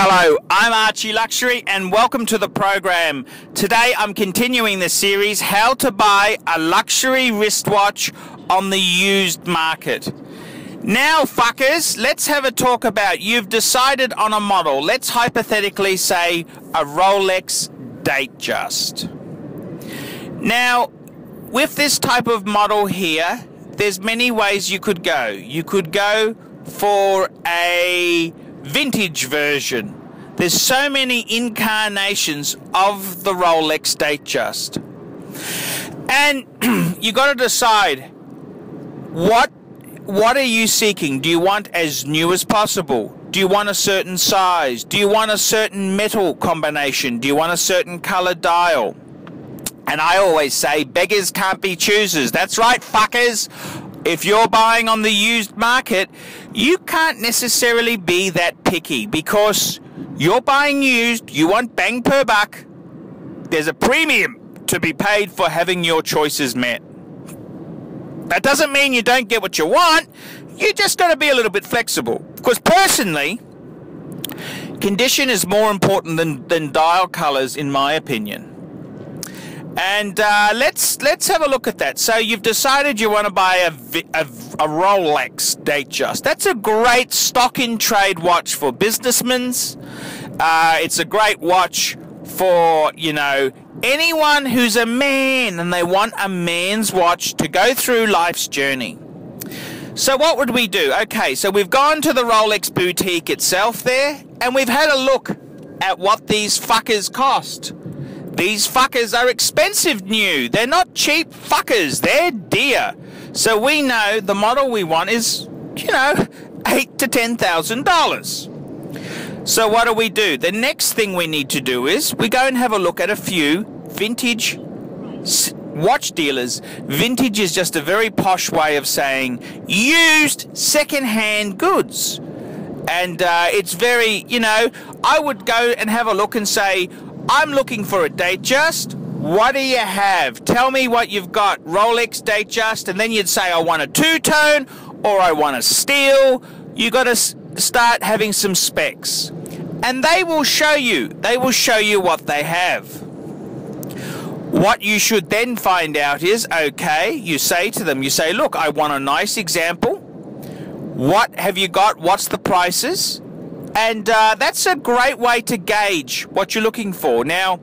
Hello, I'm Archie Luxury and welcome to the program. Today I'm continuing the series, How to Buy a Luxury Wristwatch on the Used Market. Now fuckers, let's have a talk about, you've decided on a model. Let's hypothetically say a Rolex Datejust. Now, with this type of model here, there's many ways you could go. You could go for a vintage version. There's so many incarnations of the Rolex Datejust. And you got to decide, what are you seeking? Do you want as new as possible? Do you want a certain size? Do you want a certain metal combination? Do you want a certain color dial? And I always say, beggars can't be choosers. That's right, fuckers. If you're buying on the used market, you can't necessarily be that picky because you're buying used, you want bang per buck. There's a premium to be paid for having your choices met. That doesn't mean you don't get what you want. You just got to be a little bit flexible. Because personally, condition is more important than dial colors, in my opinion. And let's have a look at that. So you've decided you want to buy a Rolex Datejust. That's a great stock-in-trade watch for businessmen. It's a great watch for, you know, anyone who's a man and they want a man's watch to go through life's journey. So what would we do? Okay, so we've gone to the Rolex boutique itself there, and we've had a look at what these fuckers cost. These fuckers are expensive new. They're not cheap fuckers. They're dear. So we know the model we want is, you know, $8,000 to $10,000. So what do? The next thing we need to do is we go and have a look at a few vintage watch dealers. Vintage is just a very posh way of saying used second-hand goods. And it's very, you know, I would go and have a look and say, I'm looking for a Datejust. What do you have? Tell me what you've got. Rolex Datejust. And then you'd say, I want a two-tone or I want a steel. You got to start having some specs. And they will show you. They will show you what they have. What you should then find out is, okay, you say to them, you say, look, I want a nice example. What have you got? What's the prices? And that's a great way to gauge what you're looking for. Now,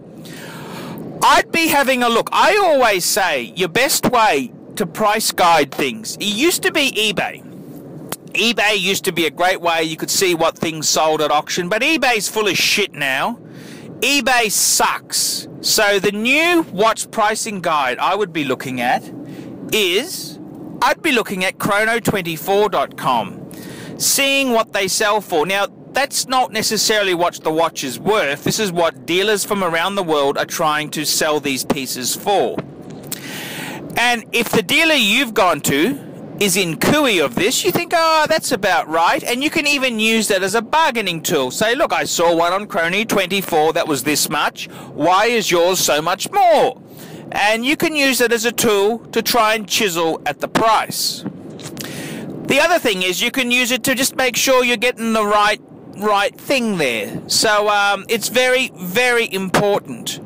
I'd be having a look. I always say your best way to price guide things, it used to be eBay. eBay used to be a great way you could see what things sold at auction, but eBay's full of shit now. eBay sucks. So the new watch pricing guide I would be looking at is, I'd be looking at chrono24.com, seeing what they sell for. Now, that's not necessarily what the watch is worth. This is what dealers from around the world are trying to sell these pieces for. And if the dealer you've gone to is in cooey of this, you think, oh, that's about right. And you can even use that as a bargaining tool. Say, look, I saw one on Chrono24 that was this much. Why is yours so much more? And you can use it as a tool to try and chisel at the price. The other thing is you can use it to just make sure you're getting the right thing there. So it's very, very important.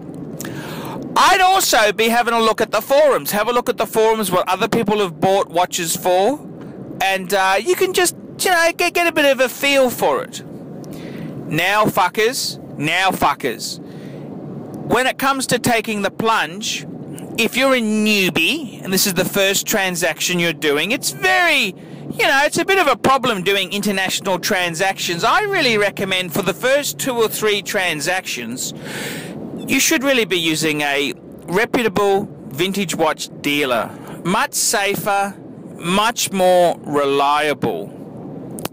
I'd also be having a look at the forums. Have a look at the forums, what other people have bought watches for, and you can just, you know, get a bit of a feel for it. Now fuckers, when it comes to taking the plunge, if you're a newbie and this is the first transaction you're doing, it's very, you know, it's a bit of a problem doing international transactions. I really recommend for the first 2 or 3 transactions, you should really be using a reputable vintage watch dealer. Much safer, much more reliable.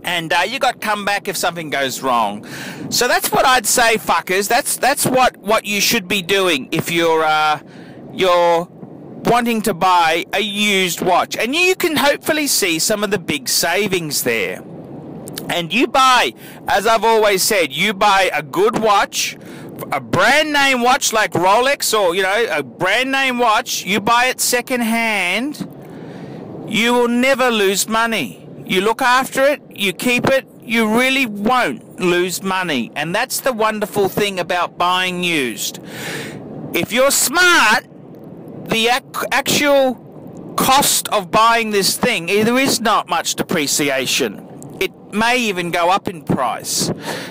And you got comeback if something goes wrong. So that's what I'd say, fuckers. That's what you should be doing if you're wanting to buy a used watch. And you can hopefully see some of the big savings there. And you buy, as I've always said, you buy a good watch, a brand name watch like Rolex, or, you know, a brand name watch, you buy it second hand, you will never lose money. You look after it, you keep it, you really won't lose money. And that's the wonderful thing about buying used. If you're smart, the actual cost of buying this thing, there is not much depreciation. It may even go up in price.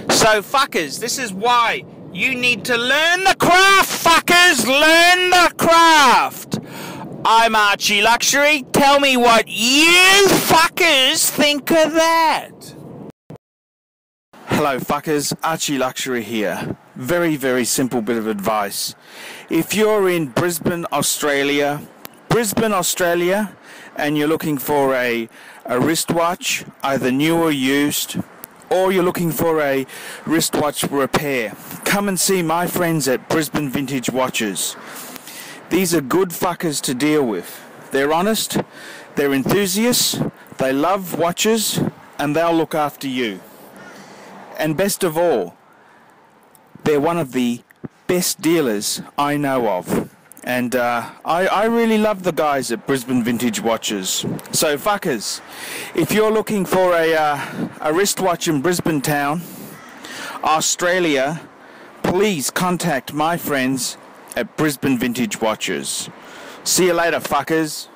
So fuckers, this is why you need to learn the craft, fuckers! Learn the craft! I'm Archie Luxury. Tell me what you fuckers think of that. Hello fuckers, Archie Luxury here. Very, very simple bit of advice. If you're in Brisbane, Australia, and you're looking for a wristwatch, either new or used, or you're looking for a wristwatch repair, come and see my friends at Brisbane Vintage Watches. These are good fuckers to deal with. They're honest, they're enthusiasts, they love watches, and they'll look after you. And best of all, they're one of the best dealers I know of. And I really love the guys at Brisbane Vintage Watches. So fuckers, if you're looking for a wristwatch in Brisbane town, Australia, please contact my friends at Brisbane Vintage Watches. See you later fuckers.